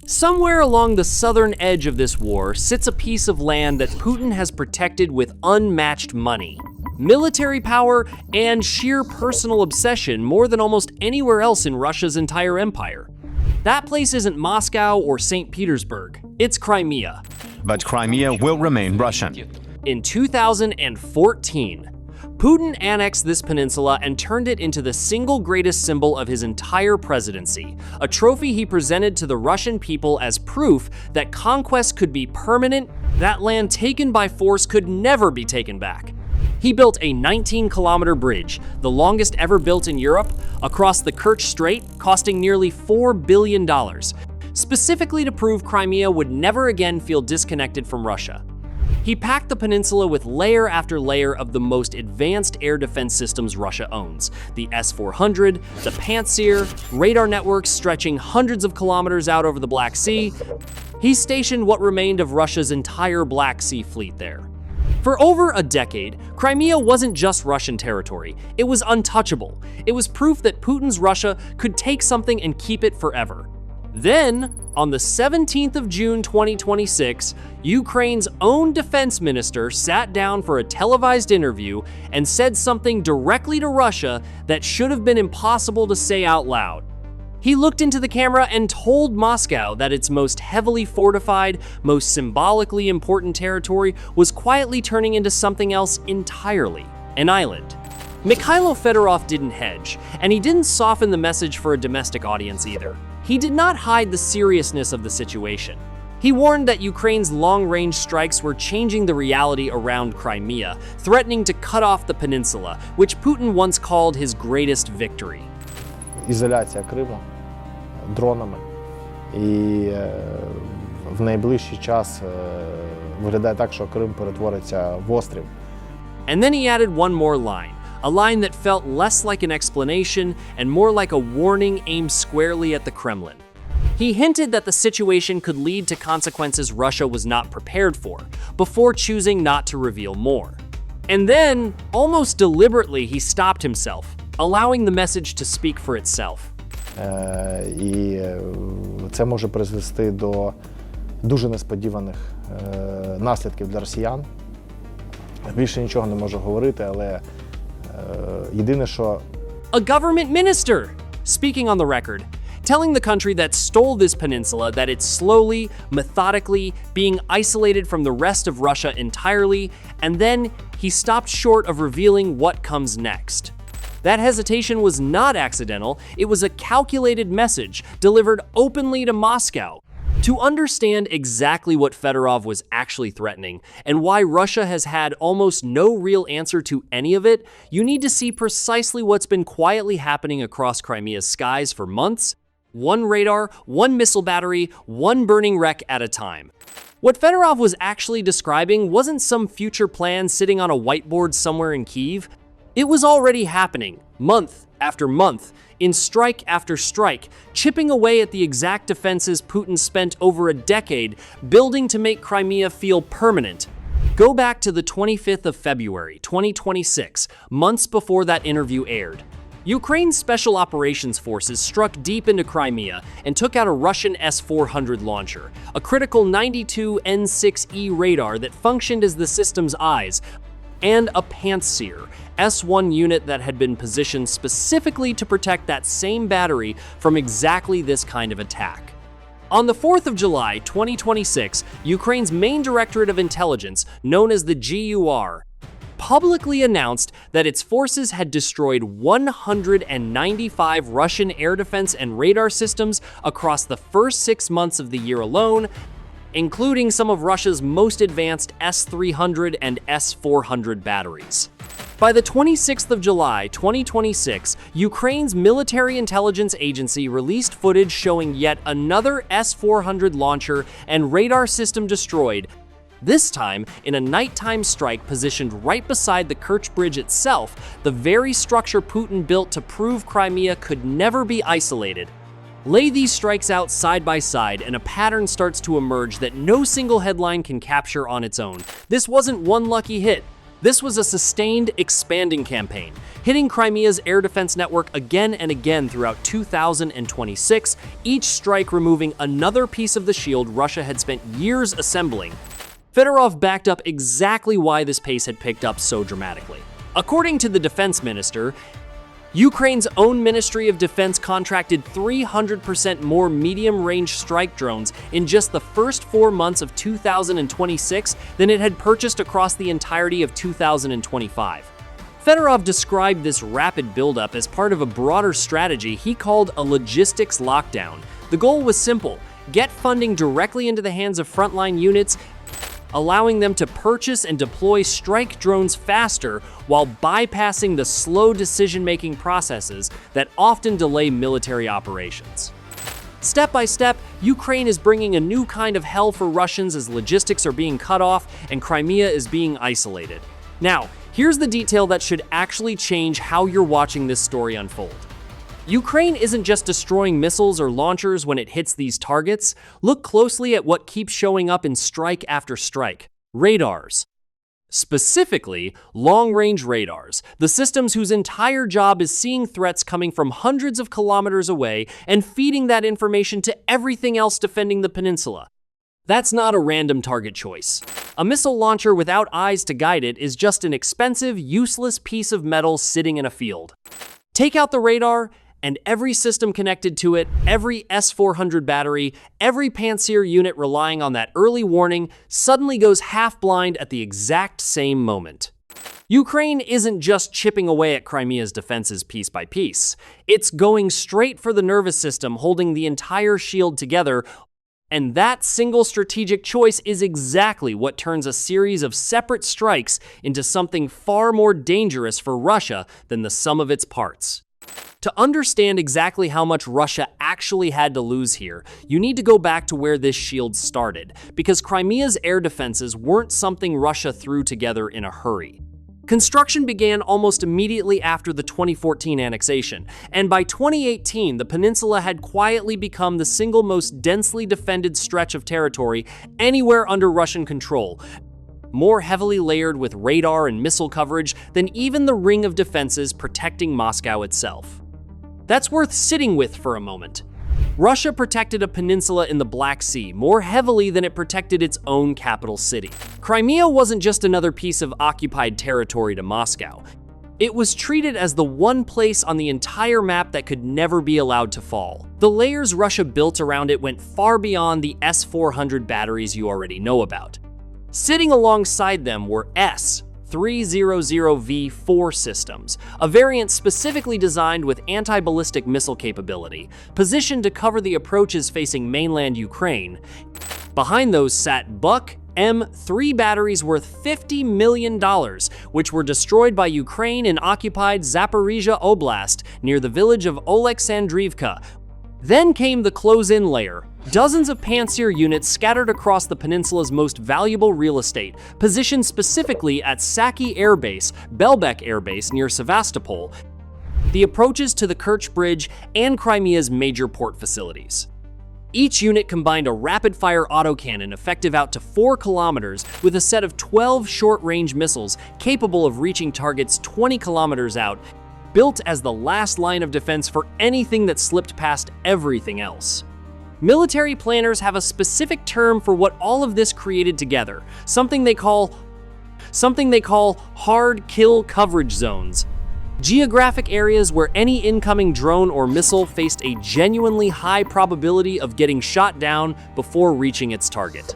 Somewhere along the southern edge of this war sits a piece of land that Putin has protected with unmatched money, military power, and sheer personal obsession more than almost anywhere else in Russia's entire empire. That place isn't Moscow or St. Petersburg, it's Crimea. But Crimea will remain Russian. In 2014, Putin annexed this peninsula and turned it into the single greatest symbol of his entire presidency, a trophy he presented to the Russian people as proof that conquest could be permanent, that land taken by force could never be taken back. He built a 19-kilometer bridge, the longest ever built in Europe, across the Kerch Strait, costing nearly $4 billion, specifically to prove Crimea would never again feel disconnected from Russia. He packed the peninsula with layer after layer of the most advanced air defense systems Russia owns. The S-400, the Pantsir, radar networks stretching hundreds of kilometers out over the Black Sea. He stationed what remained of Russia's entire Black Sea fleet there. For over a decade, Crimea wasn't just Russian territory, it was untouchable. It was proof that Putin's Russia could take something and keep it forever. Then, on the 17th of June 2026, Ukraine's own defense minister sat down for a televised interview and said something directly to Russia that should have been impossible to say out loud. He looked into the camera and told Moscow that its most heavily fortified, most symbolically important territory was quietly turning into something else entirely, an island. Mikhailo Fedorov didn't hedge, and he didn't soften the message for a domestic audience either. He did not hide the seriousness of the situation. He warned that Ukraine's long-range strikes were changing the reality around Crimea, threatening to cut off the peninsula, which Putin once called his greatest victory. Ізоляція Криму дронами і в найближчий час виглядає так, що Крим перетвориться в острів. And then he added one more line. A line that felt less like an explanation and more like a warning aimed squarely at the Kremlin. He hinted that the situation could lead to consequences Russia was not prepared for, before choosing not to reveal more. And then, almost deliberately, he stopped himself, allowing the message to speak for itself. І це може призвести до дуже несподіваних наслідків для росіян. Більше нічого не можу говорити, але єдине, що... A government minister, speaking on the record, telling the country that stole this peninsula that it's slowly, methodically being isolated from the rest of Russia entirely, and then he stopped short of revealing what comes next. That hesitation was not accidental, it was a calculated message delivered openly to Moscow. To understand exactly what Fedorov was actually threatening and why Russia has had almost no real answer to any of it, you need to see precisely what's been quietly happening across Crimea's skies for months. One radar, one missile battery, one burning wreck at a time. What Fedorov was actually describing wasn't some future plan sitting on a whiteboard somewhere in Kyiv. It was already happening, month after month, in strike after strike, chipping away at the exact defenses Putin spent over a decade building to make Crimea feel permanent. Go back to the 25th of February, 2026, months before that interview aired. Ukraine's Special Operations Forces struck deep into Crimea and took out a Russian S-400 launcher, a critical 92 N6E radar that functioned as the system's eyes, and a Pantsir, S-1 unit that had been positioned specifically to protect that same battery from exactly this kind of attack. On the 4th of July, 2026, Ukraine's main Directorate of Intelligence, known as the GUR, publicly announced that its forces had destroyed 195 Russian air defense and radar systems across the first 6 months of the year alone, including some of Russia's most advanced S-300 and S-400 batteries. By the 26th of July, 2026, Ukraine's military intelligence agency released footage showing yet another S-400 launcher and radar system destroyed, this time in a nighttime strike positioned right beside the Kerch Bridge itself, the very structure Putin built to prove Crimea could never be isolated. Lay these strikes out side by side, and a pattern starts to emerge that no single headline can capture on its own. This wasn't one lucky hit. This was a sustained, expanding campaign, hitting Crimea's air defense network again and again throughout 2026, each strike removing another piece of the shield Russia had spent years assembling. Fedorov backed up exactly why this pace had picked up so dramatically. According to the defense minister, Ukraine's own Ministry of Defense contracted 300% more medium-range strike drones in just the first 4 months of 2026 than it had purchased across the entirety of 2025. Fedorov described this rapid buildup as part of a broader strategy he called a logistics lockdown. The goal was simple: get funding directly into the hands of frontline units, allowing them to purchase and deploy strike drones faster while bypassing the slow decision-making processes that often delay military operations. Step by step, Ukraine is bringing a new kind of hell for Russians as logistics are being cut off and Crimea is being isolated. Now, here's the detail that should actually change how you're watching this story unfold. Ukraine isn't just destroying missiles or launchers when it hits these targets. Look closely at what keeps showing up in strike after strike: radars. Specifically, long-range radars, the systems whose entire job is seeing threats coming from hundreds of kilometers away and feeding that information to everything else defending the peninsula. That's not a random target choice. A missile launcher without eyes to guide it is just an expensive, useless piece of metal sitting in a field. Take out the radar, and every system connected to it, every S-400 battery, every Pantsir unit relying on that early warning suddenly goes half-blind at the exact same moment. Ukraine isn't just chipping away at Crimea's defenses piece by piece. It's going straight for the nervous system holding the entire shield together, and that single strategic choice is exactly what turns a series of separate strikes into something far more dangerous for Russia than the sum of its parts. To understand exactly how much Russia actually had to lose here, you need to go back to where this shield started, because Crimea's air defenses weren't something Russia threw together in a hurry. Construction began almost immediately after the 2014 annexation, and by 2018, the peninsula had quietly become the single most densely defended stretch of territory anywhere under Russian control, more heavily layered with radar and missile coverage than even the ring of defenses protecting Moscow itself. That's worth sitting with for a moment. Russia protected a peninsula in the Black Sea more heavily than it protected its own capital city. Crimea wasn't just another piece of occupied territory to Moscow. It was treated as the one place on the entire map that could never be allowed to fall. The layers Russia built around it went far beyond the S-400 batteries you already know about. Sitting alongside them were S-300V4 systems, a variant specifically designed with anti-ballistic missile capability, positioned to cover the approaches facing mainland Ukraine. Behind those sat Buk M3 batteries worth $50 million, which were destroyed by Ukraine in occupied Zaporizhia Oblast near the village of Oleksandrivka. Then came the close-in layer. Dozens of Pantsir units scattered across the peninsula's most valuable real estate, positioned specifically at Saki Air Base, Belbek Air Base near Sevastopol, the approaches to the Kerch Bridge, and Crimea's major port facilities. Each unit combined a rapid-fire autocannon effective out to 4 kilometers with a set of 12 short-range missiles capable of reaching targets 20 kilometers out, built as the last line of defense for anything that slipped past everything else. Military planners have a specific term for what all of this created together, something they call hard kill coverage zones. Geographic areas where any incoming drone or missile faced a genuinely high probability of getting shot down before reaching its target.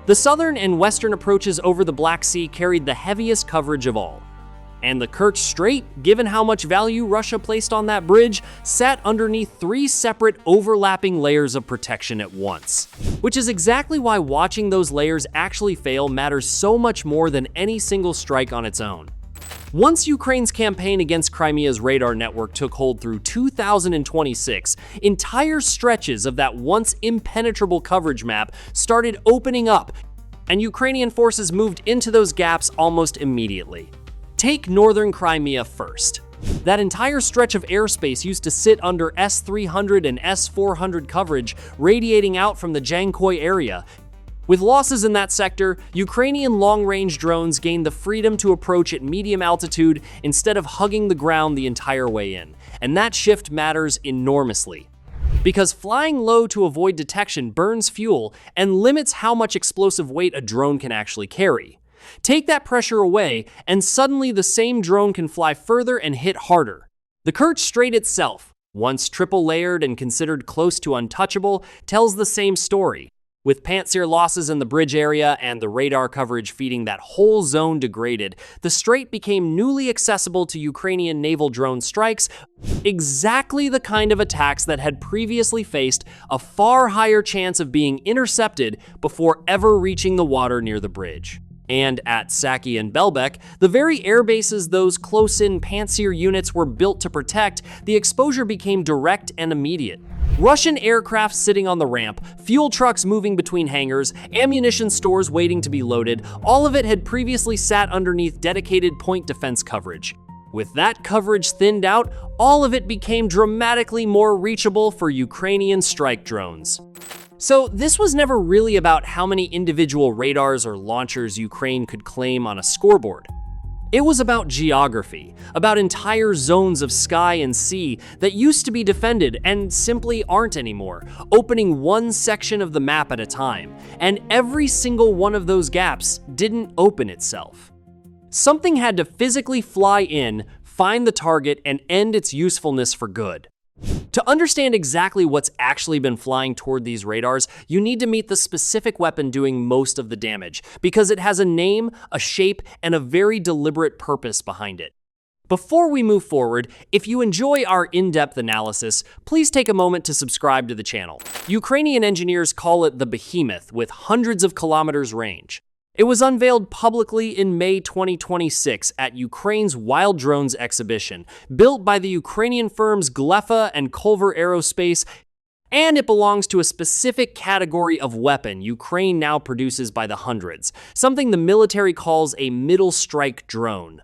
The southern and western approaches over the Black Sea carried the heaviest coverage of all. And the Kerch Strait, given how much value Russia placed on that bridge, sat underneath 3 separate overlapping layers of protection at once. Which is exactly why watching those layers actually fail matters so much more than any single strike on its own. Once Ukraine's campaign against Crimea's radar network took hold through 2026, entire stretches of that once impenetrable coverage map started opening up, and Ukrainian forces moved into those gaps almost immediately. Take northern Crimea first. That entire stretch of airspace used to sit under S-300 and S-400 coverage radiating out from the Jankoy area. With losses in that sector, Ukrainian long-range drones gained the freedom to approach at medium altitude instead of hugging the ground the entire way in. And that shift matters enormously, because flying low to avoid detection burns fuel and limits how much explosive weight a drone can actually carry. Take that pressure away, and suddenly the same drone can fly further and hit harder. The Kerch Strait itself, once triple-layered and considered close to untouchable, tells the same story. With Pantsir losses in the bridge area and the radar coverage feeding that whole zone degraded, the strait became newly accessible to Ukrainian naval drone strikes, exactly the kind of attacks that had previously faced a far higher chance of being intercepted before ever reaching the water near the bridge. And at Saki and Belbek, the very air bases those close-in Pantsir units were built to protect, the exposure became direct and immediate. Russian aircraft sitting on the ramp, fuel trucks moving between hangars, ammunition stores waiting to be loaded, all of it had previously sat underneath dedicated point defense coverage. With that coverage thinned out, all of it became dramatically more reachable for Ukrainian strike drones. So this was never really about how many individual radars or launchers Ukraine could claim on a scoreboard. It was about geography, about entire zones of sky and sea that used to be defended and simply aren't anymore, opening one section of the map at a time, and every single one of those gaps didn't open itself. Something had to physically fly in, find the target, and end its usefulness for good. To understand exactly what's actually been flying toward these radars, you need to meet the specific weapon doing most of the damage, because it has a name, a shape, and a very deliberate purpose behind it. Before we move forward, if you enjoy our in-depth analysis, please take a moment to subscribe to the channel. Ukrainian engineers call it the Behemoth, with hundreds of kilometers range. It was unveiled publicly in May 2026 at Ukraine's Wild Drones exhibition, built by the Ukrainian firms Glefa and Culver Aerospace, and it belongs to a specific category of weapon Ukraine now produces by the hundreds, something the military calls a middle strike drone.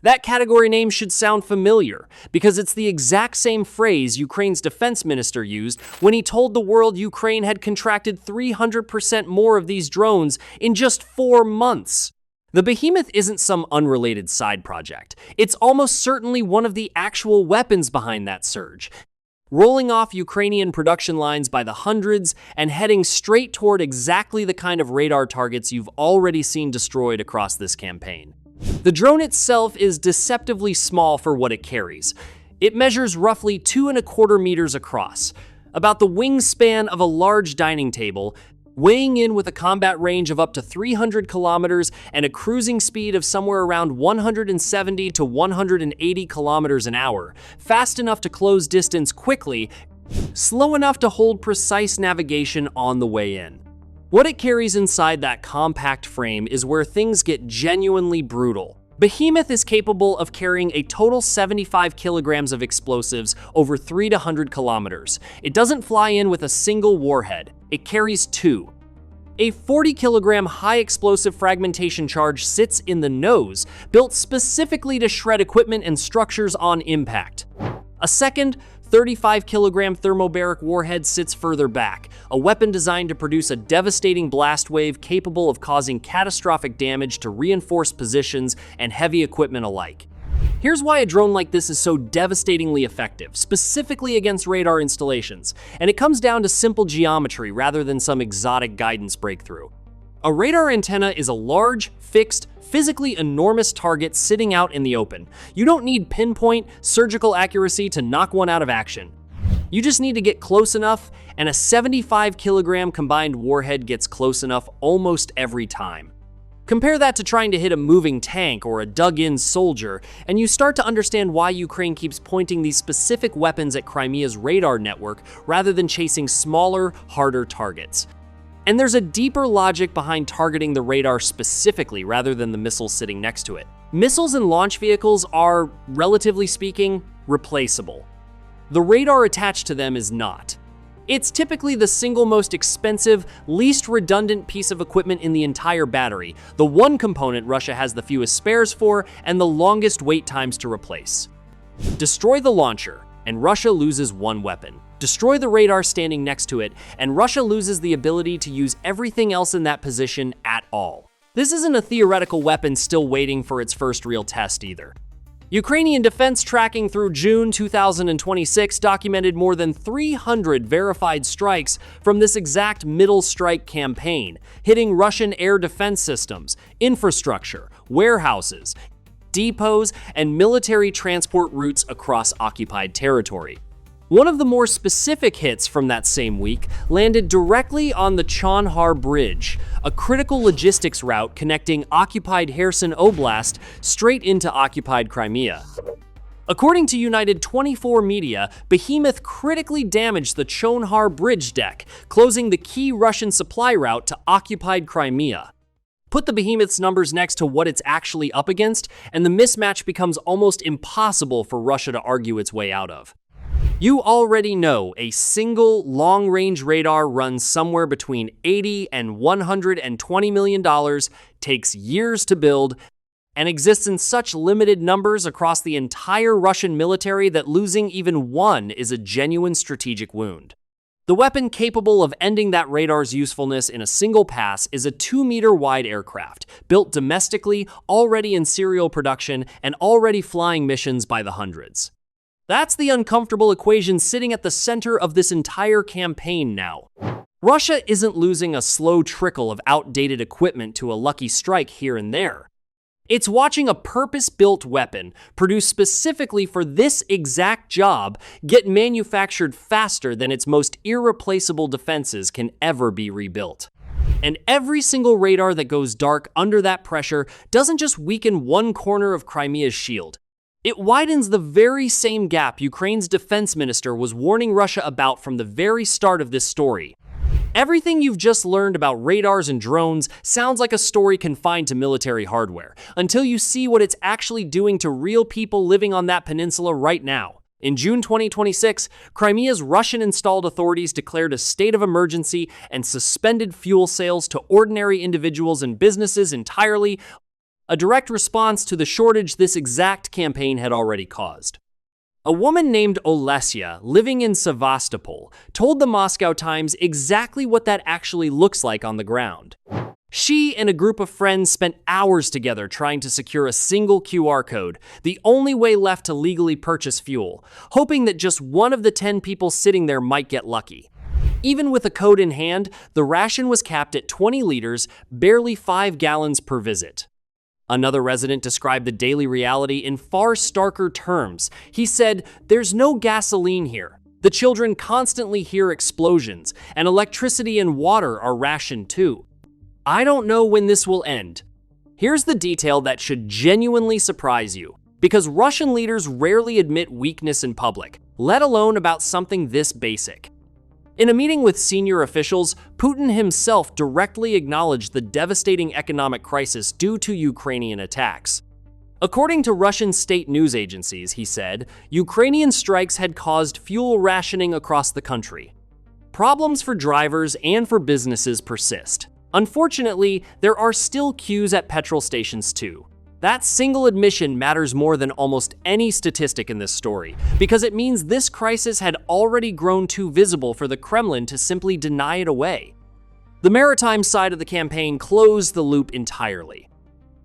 That category name should sound familiar, because it's the exact same phrase Ukraine's defense minister used when he told the world Ukraine had contracted 300% more of these drones in just 4 months. The Behemoth isn't some unrelated side project. It's almost certainly one of the actual weapons behind that surge, rolling off Ukrainian production lines by the hundreds and heading straight toward exactly the kind of radar targets you've already seen destroyed across this campaign. The drone itself is deceptively small for what it carries. It measures roughly 2¼ meters across, about the wingspan of a large dining table, weighing in with a combat range of up to 300 kilometers and a cruising speed of somewhere around 170 to 180 kilometers an hour, fast enough to close distance quickly, slow enough to hold precise navigation on the way in. What it carries inside that compact frame is where things get genuinely brutal. Behemoth is capable of carrying a total 75 kilograms of explosives over 300 to 100 kilometers. It doesn't fly in with a single warhead. It carries 2. A 40-kilogram high-explosive fragmentation charge sits in the nose, built specifically to shred equipment and structures on impact. A second, 35-kilogram thermobaric warhead sits further back, a weapon designed to produce a devastating blast wave capable of causing catastrophic damage to reinforced positions and heavy equipment alike. Here's why a drone like this is so devastatingly effective, specifically against radar installations, and it comes down to simple geometry rather than some exotic guidance breakthrough. A radar antenna is a large, fixed, physically enormous target sitting out in the open. You don't need pinpoint, surgical accuracy to knock one out of action. You just need to get close enough, and a 75-kilogram combined warhead gets close enough almost every time. Compare that to trying to hit a moving tank or a dug-in soldier, and you start to understand why Ukraine keeps pointing these specific weapons at Crimea's radar network rather than chasing smaller, harder targets. And there's a deeper logic behind targeting the radar specifically rather than the missiles sitting next to it. Missiles and launch vehicles are, relatively speaking, replaceable. The radar attached to them is not. It's typically the single most expensive, least redundant piece of equipment in the entire battery, the one component Russia has the fewest spares for and the longest wait times to replace. Destroy the launcher, and Russia loses one weapon. Destroy the radar standing next to it, and Russia loses the ability to use everything else in that position at all. This isn't a theoretical weapon still waiting for its first real test either. Ukrainian defense tracking through June 2026 documented more than 300 verified strikes from this exact middle strike campaign, hitting Russian air defense systems, infrastructure, warehouses, depots, and military transport routes across occupied territory. One of the more specific hits from that same week landed directly on the Chonhar Bridge, a critical logistics route connecting occupied Kherson Oblast straight into occupied Crimea. According to United 24 media, Behemoth critically damaged the Chonhar Bridge deck, closing the key Russian supply route to occupied Crimea. Put the Behemoth's numbers next to what it's actually up against, and the mismatch becomes almost impossible for Russia to argue its way out of. You already know a single long-range radar runs somewhere between $80 and $120 million, takes years to build, and exists in such limited numbers across the entire Russian military that losing even one is a genuine strategic wound. The weapon capable of ending that radar's usefulness in a single pass is a 2-meter-wide aircraft, built domestically, already in serial production, and already flying missions by the hundreds. That's the uncomfortable equation sitting at the center of this entire campaign now. Russia isn't losing a slow trickle of outdated equipment to a lucky strike here and there. It's watching a purpose-built weapon, produced specifically for this exact job, get manufactured faster than its most irreplaceable defenses can ever be rebuilt. And every single radar that goes dark under that pressure doesn't just weaken one corner of Crimea's shield. It widens the very same gap Ukraine's defense minister was warning Russia about from the very start of this story. Everything you've just learned about radars and drones sounds like a story confined to military hardware, until you see what it's actually doing to real people living on that peninsula right now. In June 2026, Crimea's Russian-installed authorities declared a state of emergency and suspended fuel sales to ordinary individuals and businesses entirely, a direct response to the shortage this exact campaign had already caused. A woman named Olesya, living in Sevastopol, told the Moscow Times exactly what that actually looks like on the ground. She and a group of friends spent hours together trying to secure a single QR code, the only way left to legally purchase fuel, hoping that just one of the 10 people sitting there might get lucky. Even with a code in hand, the ration was capped at 20 liters, barely 5 gallons per visit. Another resident described the daily reality in far starker terms. He said, "There's no gasoline here. The children constantly hear explosions, and electricity and water are rationed too. I don't know when this will end." Here's the detail that should genuinely surprise you, because Russian leaders rarely admit weakness in public, let alone about something this basic. In a meeting with senior officials, Putin himself directly acknowledged the devastating economic crisis due to Ukrainian attacks. According to Russian state news agencies, he said, Ukrainian strikes had caused fuel rationing across the country. Problems for drivers and for businesses persist. Unfortunately, there are still queues at petrol stations too. That single admission matters more than almost any statistic in this story, because it means this crisis had already grown too visible for the Kremlin to simply deny it away. The maritime side of the campaign closed the loop entirely.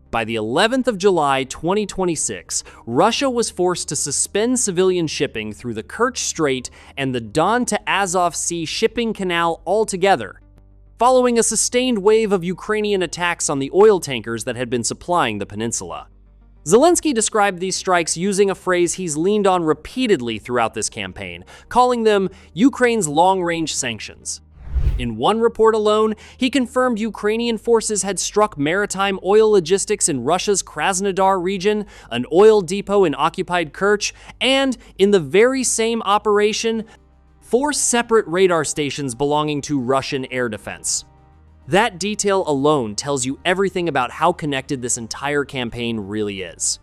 By the 11th of July 2026, Russia was forced to suspend civilian shipping through the Kerch Strait and the Don to Azov Sea shipping canal altogether, following a sustained wave of Ukrainian attacks on the oil tankers that had been supplying the peninsula. Zelensky described these strikes using a phrase he's leaned on repeatedly throughout this campaign, calling them Ukraine's long-range sanctions. In one report alone, he confirmed Ukrainian forces had struck maritime oil logistics in Russia's Krasnodar region, an oil depot in occupied Kerch, and, in the very same operation, 4 separate radar stations belonging to Russian air defense. That detail alone tells you everything about how connected this entire campaign really is.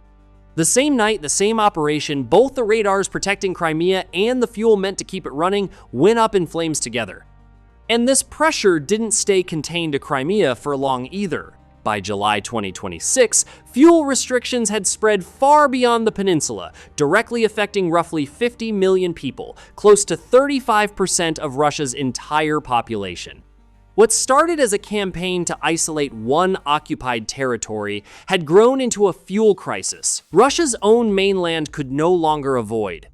The same night, the same operation, both the radars protecting Crimea and the fuel meant to keep it running went up in flames together. And this pressure didn't stay contained to Crimea for long either. By July 2026, fuel restrictions had spread far beyond the peninsula, directly affecting roughly 50 million people, close to 35% of Russia's entire population. What started as a campaign to isolate one occupied territory had grown into a fuel crisis Russia's own mainland could no longer avoid.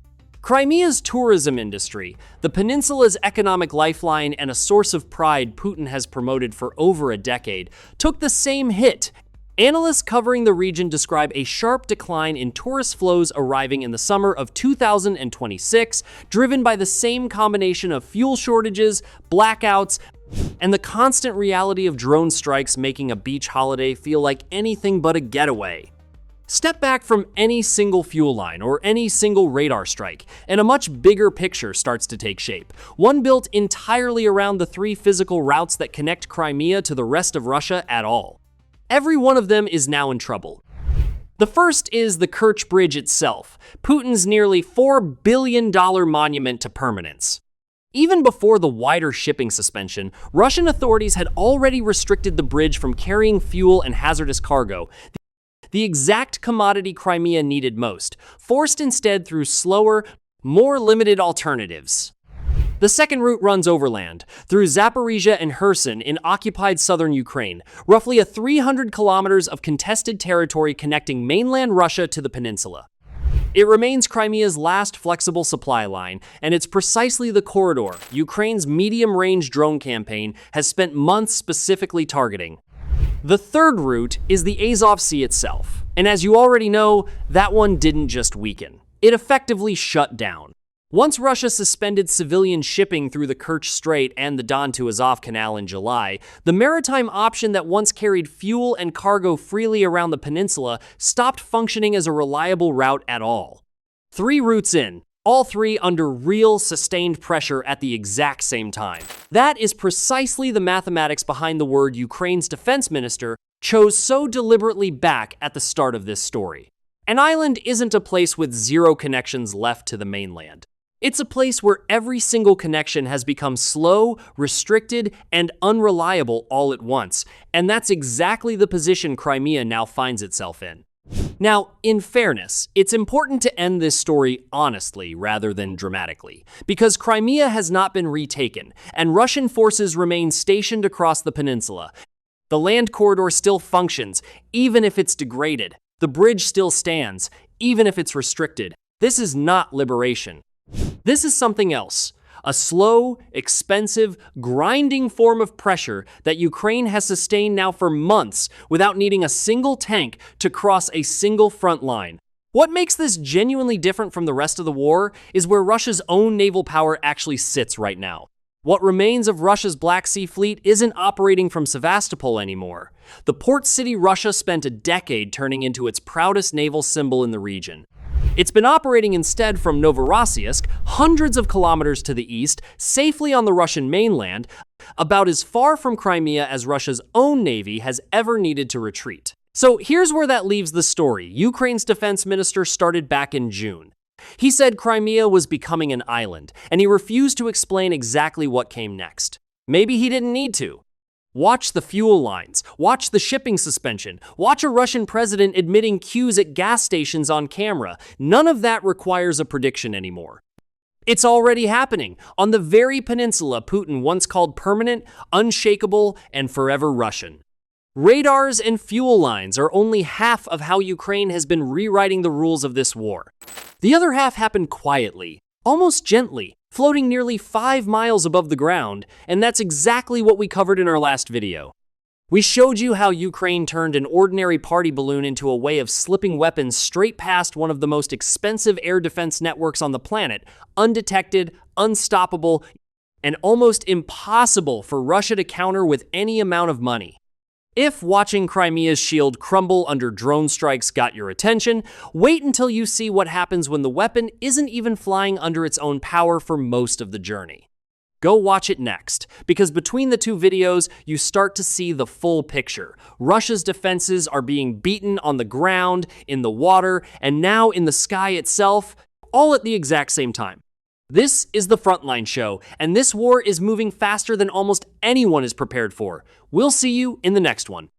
Crimea's tourism industry, the peninsula's economic lifeline and a source of pride Putin has promoted for over a decade, took the same hit. Analysts covering the region describe a sharp decline in tourist flows arriving in the summer of 2026, driven by the same combination of fuel shortages, blackouts, and the constant reality of drone strikes making a beach holiday feel like anything but a getaway. Step back from any single fuel line or any single radar strike, and a much bigger picture starts to take shape. One built entirely around the three physical routes that connect Crimea to the rest of Russia at all. Every one of them is now in trouble. The first is the Kerch Bridge itself, Putin's nearly $4 billion monument to permanence. Even before the wider shipping suspension, Russian authorities had already restricted the bridge from carrying fuel and hazardous cargo, the exact commodity Crimea needed most, forced instead through slower, more limited alternatives. The second route runs overland, through Zaporizhia and Kherson in occupied southern Ukraine, roughly 300 kilometers of contested territory connecting mainland Russia to the peninsula. It remains Crimea's last flexible supply line, and it's precisely the corridor Ukraine's medium-range drone campaign has spent months specifically targeting. The third route is the Azov Sea itself, and as you already know, that one didn't just weaken. It effectively shut down. Once Russia suspended civilian shipping through the Kerch Strait and the Don to Azov Canal in July, the maritime option that once carried fuel and cargo freely around the peninsula stopped functioning as a reliable route at all. 3 routes in, all 3 under real, sustained pressure at the exact same time. That is precisely the mathematics behind the word Ukraine's defense minister chose so deliberately back at the start of this story. An island isn't a place with 0 connections left to the mainland. It's a place where every single connection has become slow, restricted, and unreliable all at once, and that's exactly the position Crimea now finds itself in. Now, in fairness, it's important to end this story honestly rather than dramatically, because Crimea has not been retaken, and Russian forces remain stationed across the peninsula. The land corridor still functions, even if it's degraded. The bridge still stands, even if it's restricted. This is not liberation. This is something else. A slow, expensive, grinding form of pressure that Ukraine has sustained now for months without needing a single tank to cross a single front line. What makes this genuinely different from the rest of the war is where Russia's own naval power actually sits right now. What remains of Russia's Black Sea Fleet isn't operating from Sevastopol anymore. The port city Russia spent a decade turning into its proudest naval symbol in the region. It's been operating instead from Novorossiysk, hundreds of kilometers to the east, safely on the Russian mainland, about as far from Crimea as Russia's own navy has ever needed to retreat. So here's where that leaves the story. Ukraine's defense minister started back in June. He said Crimea was becoming an island, and he refused to explain exactly what came next. Maybe he didn't need to. Watch the fuel lines, watch the shipping suspension, watch a Russian president admitting queues at gas stations on camera. None of that requires a prediction anymore. It's already happening on the very peninsula Putin once called permanent, unshakable, and forever Russian. Radars and fuel lines are only half of how Ukraine has been rewriting the rules of this war. The other half happened quietly, almost gently, floating nearly 5 miles above the ground, and that's exactly what we covered in our last video. We showed you how Ukraine turned an ordinary party balloon into a way of slipping weapons straight past one of the most expensive air defense networks on the planet, undetected, unstoppable, and almost impossible for Russia to counter with any amount of money. If watching Crimea's shield crumble under drone strikes got your attention, wait until you see what happens when the weapon isn't even flying under its own power for most of the journey. Go watch it next, because between the 2 videos, you start to see the full picture. Russia's defenses are being beaten on the ground, in the water, and now in the sky itself, all at the exact same time. This is the Frontline show, and this war is moving faster than almost anyone is prepared for. We'll see you in the next one.